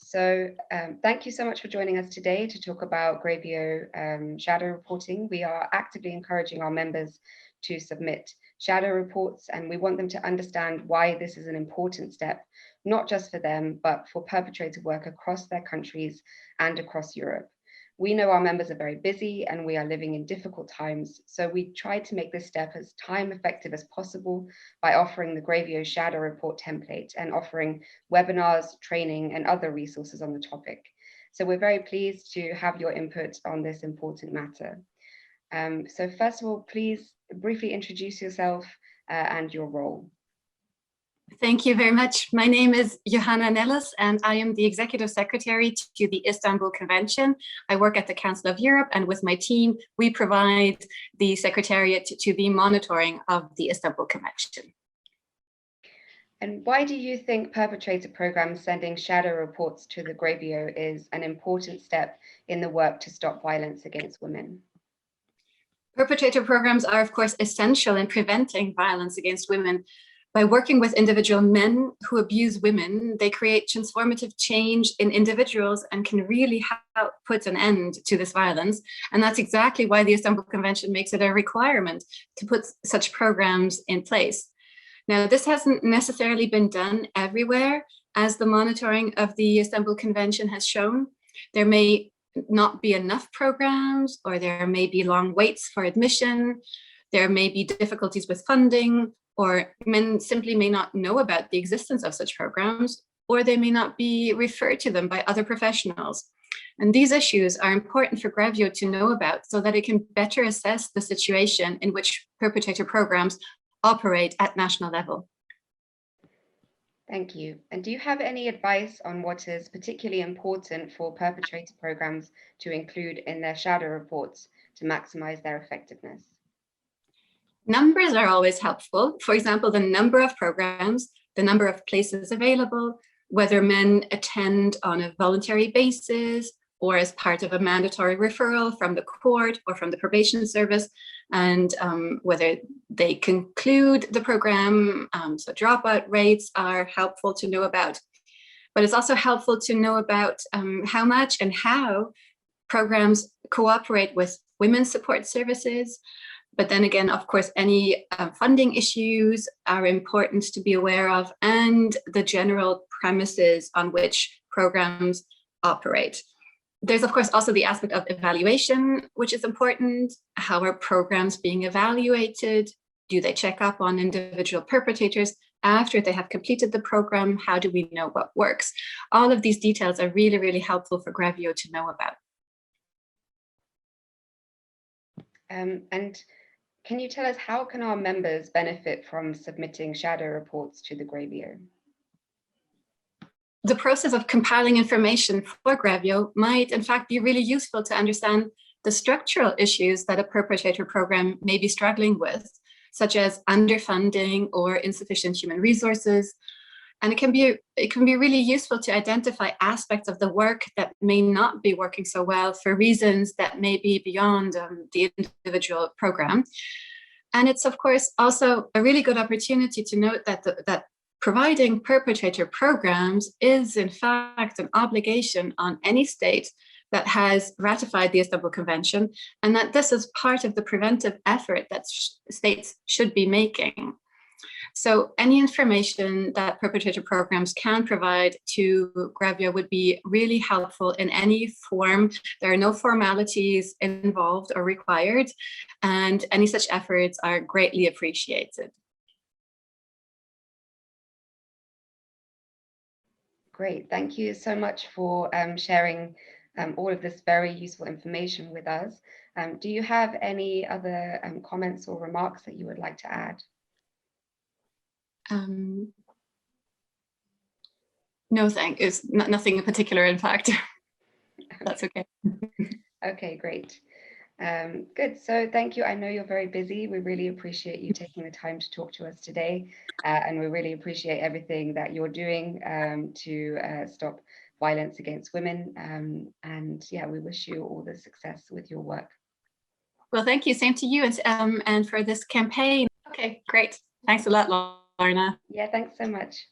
Thank you so much for joining us today to talk about Gravio shadow reporting. We are actively encouraging our members to submit shadow reports, and we want them to understand why this is an important step, not just for them, but for perpetrator work across their countries and across Europe. We know our members are very busy and we are living in difficult times, so we try to make this step as time effective as possible by offering the Gravio shadow report template and offering webinars, training, and other resources on the topic. So we're very pleased to have your input on this important matter. So first of all, please briefly introduce yourself and your role. Thank you very much. My name is Johanna Nelles, and I am the Executive Secretary to the Istanbul Convention. I work at the Council of Europe, and with my team, we provide the Secretariat to the monitoring of the Istanbul Convention. And why do you think perpetrator programs sending shadow reports to the Gravio is an important step in the work to stop violence against women? Perpetrator programs are, of course, essential in preventing violence against women. By working with individual men who abuse women, they create transformative change in individuals and can really help put an end to this violence. And that's exactly why the Istanbul Convention makes it a requirement to put such programs in place. Now, this hasn't necessarily been done everywhere, as the monitoring of the Istanbul Convention has shown. There may not be enough programs, or there may be long waits for admission. There may be difficulties with funding, or men simply may not know about the existence of such programs, or they may not be referred to them by other professionals. And these issues are important for Gravio to know about so that it can better assess the situation in which perpetrator programs operate at national level. Thank you. And do you have any advice on what is particularly important for perpetrator programs to include in their shadow reports to maximize their effectiveness? Numbers are always helpful. For example, the number of programs, the number of places available, whether men attend on a voluntary basis or as part of a mandatory referral from the court or from the probation service, and whether they conclude the program. So dropout rates are helpful to know about. But it's also helpful to know about how much and how programs cooperate with women's support services. But then again, of course, any funding issues are important to be aware of, and the general premises on which programs operate. There's, of course, also the aspect of evaluation, which is important. How are programs being evaluated? Do they check up on individual perpetrators after they have completed the program? How do we know what works? All of these details are really, really helpful for Gravio to know about. And can you tell us, how can our members benefit from submitting shadow reports to the Gravio? The process of compiling information for Gravio might, in fact, be really useful to understand the structural issues that a perpetrator program may be struggling with, such as underfunding or insufficient human resources. And it can be really useful to identify aspects of the work that may not be working so well for reasons that may be beyond the individual program. And it's, of course, also a really good opportunity to note that providing perpetrator programs is, in fact, an obligation on any state that has ratified the Istanbul Convention, and that this is part of the preventive effort that states should be making. So any information that perpetrator programs can provide to Gravio would be really helpful in any form. There are no formalities involved or required, and any such efforts are greatly appreciated. Great, thank you so much for sharing all of this very useful information with us. Do you have any other comments or remarks that you would like to add? No, thanks. Nothing in particular, in fact. That's okay. Okay, great. Good. So thank you. I know you're very busy. We really appreciate you taking the time to talk to us today. And we really appreciate everything that you're doing to stop violence against women. And yeah, we wish you all the success with your work. Well, thank you. Same to you. And for this campaign. Okay, great. Thanks a lot, Lorna. Yeah, thanks so much.